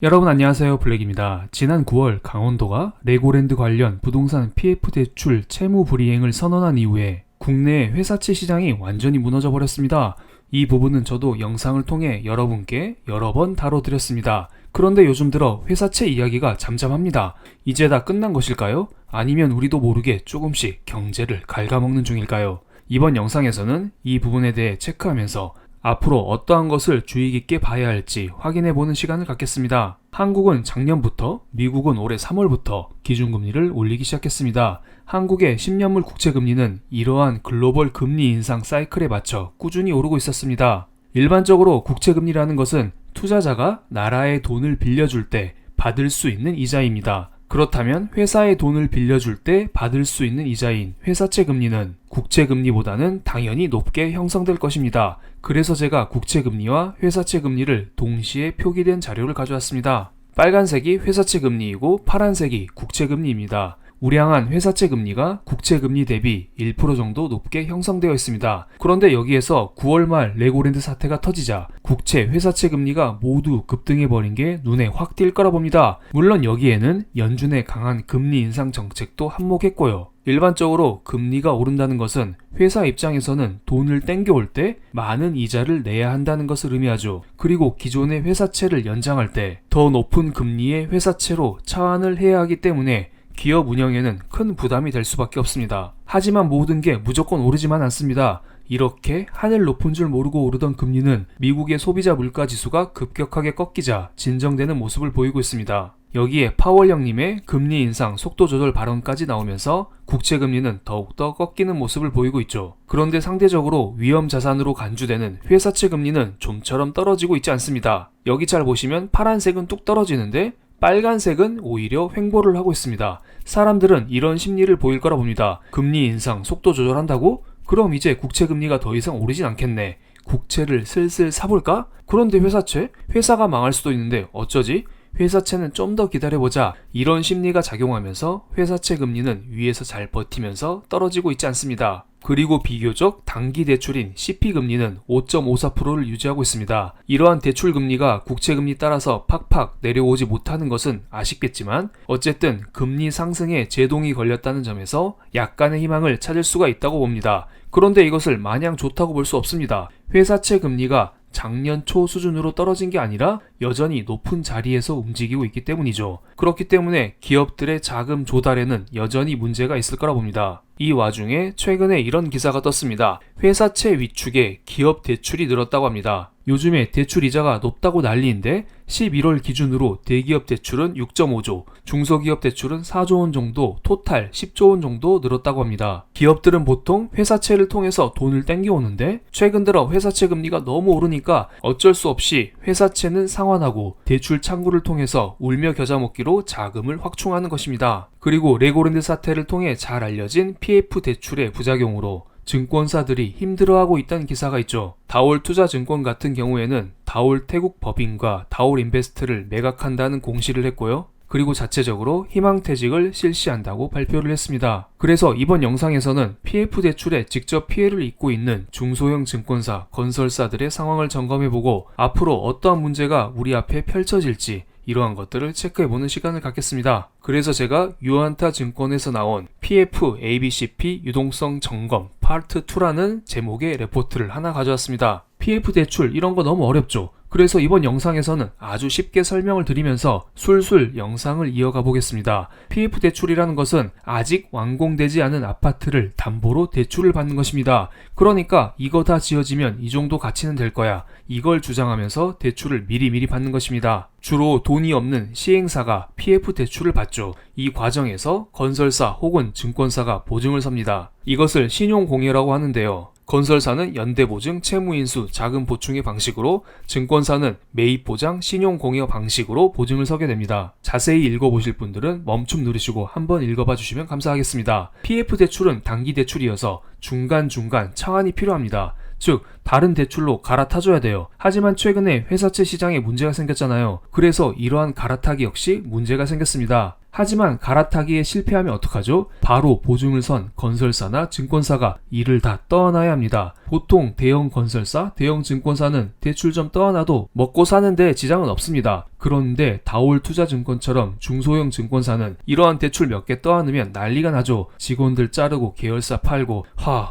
여러분 안녕하세요, 블랙입니다. 지난 9월 강원도가 레고랜드 관련 부동산 PF 대출 채무 불이행을 선언한 이후에 국내 회사채 시장이 완전히 무너져 버렸습니다. 이 부분은 저도 영상을 통해 여러분께 여러 번 다뤄드렸습니다. 그런데 요즘 들어 회사채 이야기가 잠잠합니다. 이제 다 끝난 것일까요? 아니면 우리도 모르게 조금씩 경제를 갉아먹는 중일까요? 이번 영상에서는 이 부분에 대해 체크하면서 앞으로 어떠한 것을 주의 깊게 봐야 할지 확인해보는 시간을 갖겠습니다. 한국은 작년부터, 미국은 올해 3월부터 기준금리를 올리기 시작했습니다. 한국의 10년물 국채금리는 이러한 글로벌 금리 인상 사이클에 맞춰 꾸준히 오르고 있었습니다. 일반적으로 국채금리라는 것은 투자자가 나라에 돈을 빌려줄 때 받을 수 있는 이자입니다. 그렇다면 회사에 돈을 빌려줄 때 받을 수 있는 이자인 회사채 금리는 국채 금리보다는 당연히 높게 형성될 것입니다. 그래서 제가 국채 금리와 회사채 금리를 동시에 표기된 자료를 가져왔습니다. 빨간색이 회사채 금리이고 파란색이 국채 금리입니다. 우량한 회사채 금리가 국채 금리 대비 1% 정도 높게 형성되어 있습니다. 그런데 여기에서 9월 말 레고랜드 사태가 터지자 국채 회사채 금리가 모두 급등해버린 게 눈에 확 띌 거라 봅니다. 물론 여기에는 연준의 강한 금리 인상 정책도 한몫했고요. 일반적으로 금리가 오른다는 것은 회사 입장에서는 돈을 땡겨올 때 많은 이자를 내야 한다는 것을 의미하죠. 그리고 기존의 회사채를 연장할 때 더 높은 금리의 회사채로 차환을 해야 하기 때문에 기업 운영에는 큰 부담이 될 수밖에 없습니다. 하지만 모든 게 무조건 오르지만 않습니다. 이렇게 하늘 높은 줄 모르고 오르던 금리는 미국의 소비자 물가지수가 급격하게 꺾이자 진정되는 모습을 보이고 있습니다. 여기에 파월 형님의 금리 인상 속도 조절 발언까지 나오면서 국채 금리는 더욱더 꺾이는 모습을 보이고 있죠. 그런데 상대적으로 위험 자산으로 간주되는 회사채 금리는 좀처럼 떨어지고 있지 않습니다. 여기 잘 보시면 파란색은 뚝 떨어지는데 빨간색은 오히려 횡보를 하고 있습니다. 사람들은 이런 심리를 보일 거라 봅니다. 금리 인상 속도 조절한다고? 그럼 이제 국채 금리가 더 이상 오르진 않겠네. 국채를 슬슬 사볼까? 그런데 회사채? 회사가 망할 수도 있는데 어쩌지? 회사채는 좀 더 기다려보자. 이런 심리가 작용하면서 회사채 금리는 위에서 잘 버티면서 떨어지고 있지 않습니다. 그리고 비교적 단기 대출인 CP금리는 5.54%를 유지하고 있습니다. 이러한 대출금리가 국채금리 따라서 팍팍 내려오지 못하는 것은 아쉽겠지만 어쨌든 금리 상승에 제동이 걸렸다는 점에서 약간의 희망을 찾을 수가 있다고 봅니다. 그런데 이것을 마냥 좋다고 볼 수 없습니다. 회사채 금리가 작년 초 수준으로 떨어진 게 아니라 여전히 높은 자리에서 움직이고 있기 때문이죠. 그렇기 때문에 기업들의 자금 조달에는 여전히 문제가 있을 거라 봅니다. 이 와중에 최근에 이런 기사가 떴습니다. 회사채 위축에 기업 대출이 늘었다고 합니다. 요즘에 대출 이자가 높다고 난리인데 11월 기준으로 대기업 대출은 6.5조, 중소기업 대출은 4조 원 정도, 토탈 10조 원 정도 늘었다고 합니다. 기업들은 보통 회사채를 통해서 돈을 땡겨오는데 최근 들어 회사채 금리가 너무 오르니까 어쩔 수 없이 회사채는 상환하고 대출 창구를 통해서 울며 겨자 먹기로 자금을 확충하는 것입니다. 그리고 레고랜드 사태를 통해 잘 알려진 PF 대출의 부작용으로 증권사들이 힘들어하고 있다는 기사가 있죠. 다올 투자증권 같은 경우에는 다올 태국 법인과 다올 인베스트를 매각한다는 공시를 했고요. 그리고 자체적으로 희망퇴직을 실시한다고 발표를 했습니다. 그래서 이번 영상에서는 PF 대출에 직접 피해를 입고 있는 중소형 증권사, 건설사들의 상황을 점검해보고 앞으로 어떠한 문제가 우리 앞에 펼쳐질지 이러한 것들을 체크해보는 시간을 갖겠습니다. 그래서 제가 유한타 증권에서 나온 PF ABCP 유동성 점검 파트 2라는 제목의 레포트를 하나 가져왔습니다. PF 대출 이런 거 너무 어렵죠? 그래서 이번 영상에서는 아주 쉽게 설명을 드리면서 술술 영상을 이어가 보겠습니다. PF 대출이라는 것은 아직 완공되지 않은 아파트를 담보로 대출을 받는 것입니다. 그러니까 이거 다 지어지면 이 정도 가치는 될 거야. 이걸 주장하면서 대출을 미리미리 받는 것입니다. 주로 돈이 없는 시행사가 PF 대출을 받죠. 이 과정에서 건설사 혹은 증권사가 보증을 섭니다. 이것을 신용공여라고 하는데요. 건설사는 연대보증, 채무인수, 자금 보충의 방식으로, 증권사는 매입보장, 신용공여 방식으로 보증을 서게 됩니다. 자세히 읽어보실 분들은 멈춤 누르시고 한번 읽어봐 주시면 감사하겠습니다. PF 대출은 단기 대출이어서 중간중간 차환이 필요합니다. 즉 다른 대출로 갈아타줘야 돼요. 하지만 최근에 회사채 시장에 문제가 생겼잖아요. 그래서 이러한 갈아타기 역시 문제가 생겼습니다. 하지만 갈아타기에 실패하면 어떡하죠? 바로 보증을 선 건설사나 증권사가 이를 다 떠안아야 합니다. 보통 대형 건설사, 대형 증권사는 대출 좀 떠안아도 먹고 사는데 지장은 없습니다. 그런데 다올투자증권처럼 중소형 증권사는 이러한 대출 몇 개 떠안으면 난리가 나죠. 직원들 자르고 계열사 팔고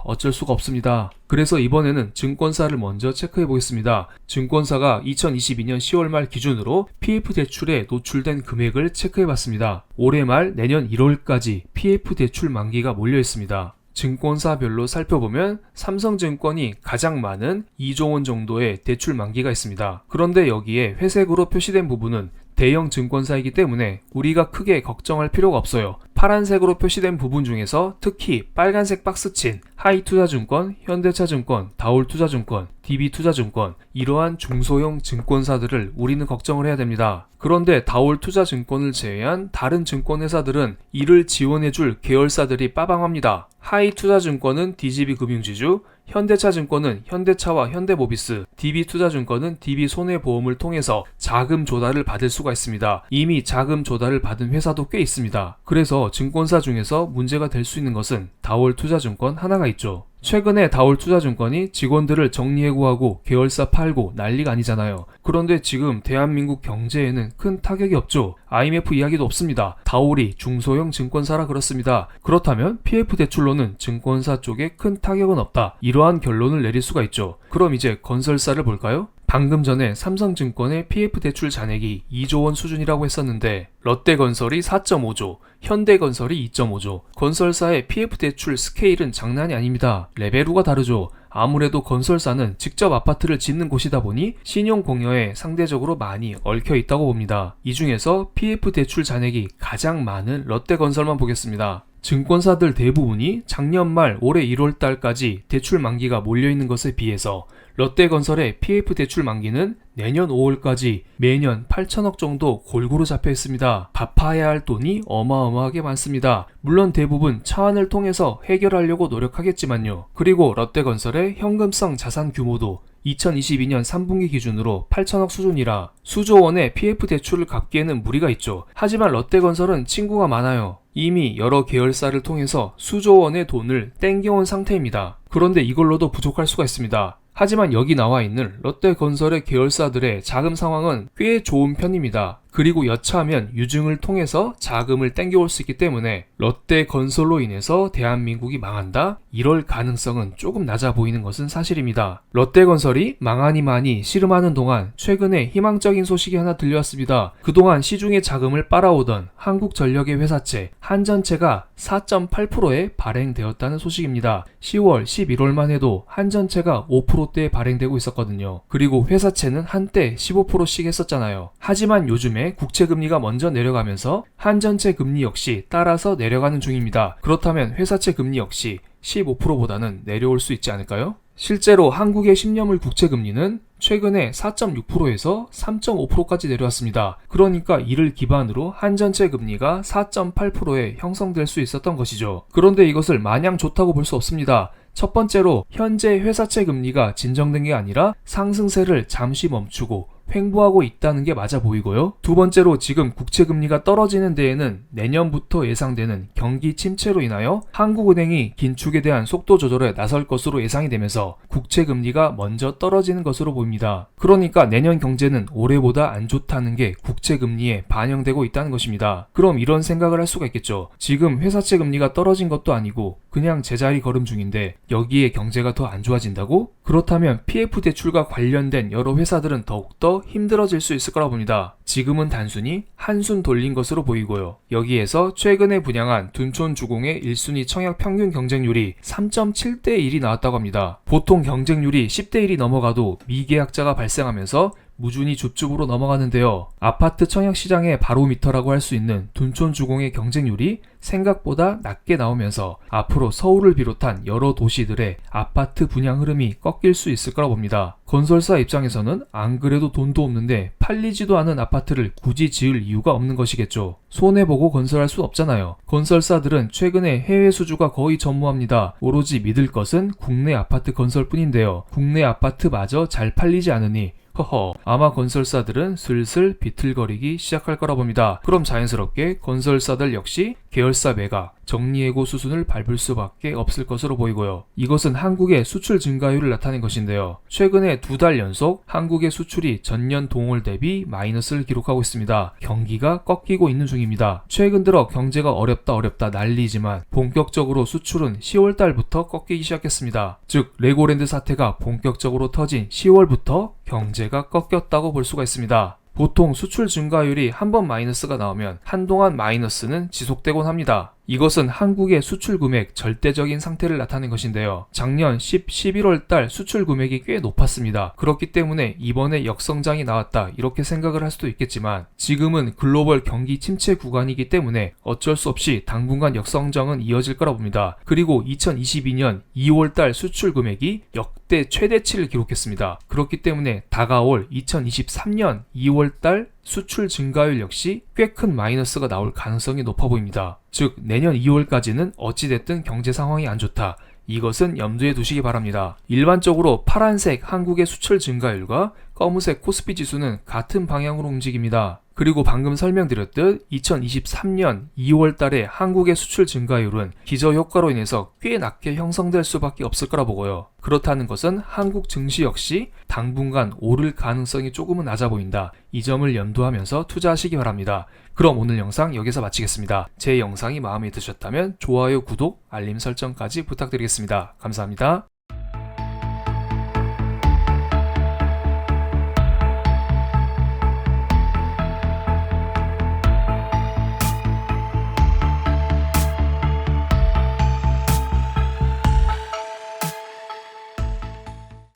어쩔 수가 없습니다. 그래서 이번에는 증권사를 먼저 체크해 보겠습니다. 증권사가 2022년 10월 말 기준으로 PF 대출에 노출된 금액을 체크해 봤습니다. 올해 말 내년 1월까지 PF 대출 만기가 몰려 있습니다. 증권사별로 살펴보면 삼성증권이 가장 많은 2조 원 정도의 대출 만기가 있습니다. 그런데 여기에 회색으로 표시된 부분은 대형 증권사이기 때문에 우리가 크게 걱정할 필요가 없어요. 파란색으로 표시된 부분 중에서 특히 빨간색 박스 친 하이투자증권, 현대차증권, 다올투자증권, DB투자증권 이러한 중소형 증권사들을 우리는 걱정을 해야 됩니다. 그런데 다올투자증권을 제외한 다른 증권회사들은 이를 지원해줄 계열사들이 빠방합니다. 하이투자증권은 DGB금융지주, 현대차증권은 현대차와 현대모비스, DB투자증권은 DB손해보험을 통해서 자금 조달을 받을 수가 있습니다. 이미 자금 조달을 받은 회사도 꽤 있습니다. 그래서 증권사 중에서 문제가 될 수 있는 것은 다올투자증권 하나가 있죠. 최근에 다올투자증권이 직원들을 정리해고하고 계열사 팔고 난리가 아니잖아요. 그런데 지금 대한민국 경제에는 큰 타격이 없죠. IMF 이야기도 없습니다. 다올이 중소형 증권사라 그렇습니다. 그렇다면 PF 대출로는 증권사 쪽에 큰 타격은 없다. 이러한 결론을 내릴 수가 있죠. 그럼 이제 건설사를 볼까요? 방금 전에 삼성증권의 PF 대출 잔액이 2조 원 수준이라고 했었는데 롯데건설이 4.5조, 현대건설이 2.5조. 건설사의 PF 대출 스케일은 장난이 아닙니다. 레벨우가 다르죠. 아무래도 건설사는 직접 아파트를 짓는 곳이다 보니 신용 공여에 상대적으로 많이 얽혀 있다고 봅니다. 이 중에서 PF 대출 잔액이 가장 많은 롯데건설만 보겠습니다. 증권사들 대부분이 작년 말 올해 1월 달까지 대출 만기가 몰려있는 것에 비해서 롯데건설의 PF 대출 만기는 내년 5월까지 매년 8천억 정도 골고루 잡혀 있습니다. 갚아야 할 돈이 어마어마하게 많습니다. 물론 대부분 차환을 통해서 해결하려고 노력하겠지만요. 그리고 롯데건설의 현금성 자산 규모도 2022년 3분기 기준으로 8천억 수준이라 수조 원의 PF 대출을 갚기에는 무리가 있죠. 하지만 롯데건설은 친구가 많아요. 이미 여러 계열사를 통해서 수조 원의 돈을 땡겨온 상태입니다. 그런데 이걸로도 부족할 수가 있습니다. 하지만 여기 나와 있는 롯데건설의 계열사들의 자금 상황은 꽤 좋은 편입니다. 그리고 여차하면 유증을 통해서 자금을 땡겨올 수 있기 때문에 롯데건설로 인해서 대한민국이 망한다? 이럴 가능성은 조금 낮아 보이는 것은 사실입니다. 롯데건설이 망하니 씨름하는 동안 최근에 희망적인 소식이 하나 들려왔습니다. 그동안 시중에 자금을 빨아오던 한국전력의 회사채 한전채가 4.8%에 발행되었다는 소식입니다. 10월, 11월만 해도 한전채가 5%대에 발행되고 있었거든요. 그리고 회사채는 한때 15%씩 했었잖아요. 하지만 요즘에 국채금리가 먼저 내려가면서 한전채 금리 역시 따라서 내려가는 중입니다. 그렇다면 회사채 금리 역시 15%보다는 내려올 수 있지 않을까요? 실제로 한국의 10년물 국채금리는 최근에 4.6%에서 3.5%까지 내려왔습니다. 그러니까 이를 기반으로 한전채 금리가 4.8%에 형성될 수 있었던 것이죠. 그런데 이것을 마냥 좋다고 볼 수 없습니다. 첫 번째로 현재 회사채 금리가 진정된 게 아니라 상승세를 잠시 멈추고 횡보하고 있다는 게 맞아 보이고요. 두 번째로 지금 국채금리가 떨어지는 데에는 내년부터 예상되는 경기 침체로 인하여 한국은행이 긴축에 대한 속도 조절에 나설 것으로 예상이 되면서 국채금리가 먼저 떨어지는 것으로 보입니다. 그러니까 내년 경제는 올해보다 안 좋다는 게 국채금리에 반영되고 있다는 것입니다. 그럼 이런 생각을 할 수가 있겠죠. 지금 회사채 금리가 떨어진 것도 아니고 그냥 제자리 걸음 중인데 여기에 경제가 더 안 좋아진다고? 그렇다면 PF 대출과 관련된 여러 회사들은 더욱더 힘들어질 수 있을 거라 봅니다. 지금은 단순히 한숨 돌린 것으로 보이고요. 여기에서 최근에 분양한 둔촌주공의 1순위 청약 평균 경쟁률이 3.7대 1이 나왔다고 합니다. 보통 경쟁률이 10대 1이 넘어가도 미계약자가 발생하면서 무준히 줍줍으로 넘어가는데요. 아파트 청약 시장의 바로미터라고 할 수 있는 둔촌주공의 경쟁률이 생각보다 낮게 나오면서 앞으로 서울을 비롯한 여러 도시들의 아파트 분양 흐름이 꺾일 수 있을 거라 봅니다. 건설사 입장에서는 안 그래도 돈도 없는데 팔리지도 않은 아파트를 굳이 지을 이유가 없는 것이겠죠. 손해보고 건설할 수 없잖아요. 건설사들은 최근에 해외 수주가 거의 전무합니다. 오로지 믿을 것은 국내 아파트 건설뿐인데요. 국내 아파트마저 잘 팔리지 않으니 아마 건설사들은 슬슬 비틀거리기 시작할 거라 봅니다. 그럼 자연스럽게 건설사들 역시 계열사 매각, 정리해고 수순을 밟을 수밖에 없을 것으로 보이고요. 이것은 한국의 수출 증가율을 나타낸 것인데요. 최근에 2달 연속 한국의 수출이 전년 동월 대비 마이너스를 기록하고 있습니다. 경기가 꺾이고 있는 중입니다. 최근 들어 경제가 어렵다 난리지만 본격적으로 수출은 10월달부터 꺾이기 시작했습니다. 즉 레고랜드 사태가 본격적으로 터진 10월부터 경제가 꺾였다고 볼 수가 있습니다. 보통 수출 증가율이 한 번 마이너스가 나오면 한동안 마이너스는 지속되곤 합니다. 이것은 한국의 수출 금액 절대적인 상태를 나타낸 것인데요. 작년 11월 달 수출 금액이 꽤 높았습니다. 그렇기 때문에 이번에 역성장이 나왔다 이렇게 생각을 할 수도 있겠지만 지금은 글로벌 경기 침체 구간이기 때문에 어쩔 수 없이 당분간 역성장은 이어질 거라 봅니다. 그리고 2022년 2월 달 수출 금액이 역대 최대치를 기록했습니다. 그렇기 때문에 다가올 2023년 2월 달 수출 증가율 역시 꽤 큰 마이너스가 나올 가능성이 높아 보입니다. 즉 내년 2월까지는 어찌됐든 경제 상황이 안 좋다. 이것은 염두에 두시기 바랍니다. 일반적으로 파란색 한국의 수출 증가율과 검은색 코스피 지수는 같은 방향으로 움직입니다. 그리고 방금 설명드렸듯 2023년 2월 달에 한국의 수출 증가율은 기저효과로 인해서 꽤 낮게 형성될 수밖에 없을 거라 보고요. 그렇다는 것은 한국 증시 역시 당분간 오를 가능성이 조금은 낮아 보인다. 이 점을 염두하면서 투자하시기 바랍니다. 그럼 오늘 영상 여기서 마치겠습니다. 제 영상이 마음에 드셨다면 좋아요, 구독, 알림 설정까지 부탁드리겠습니다. 감사합니다.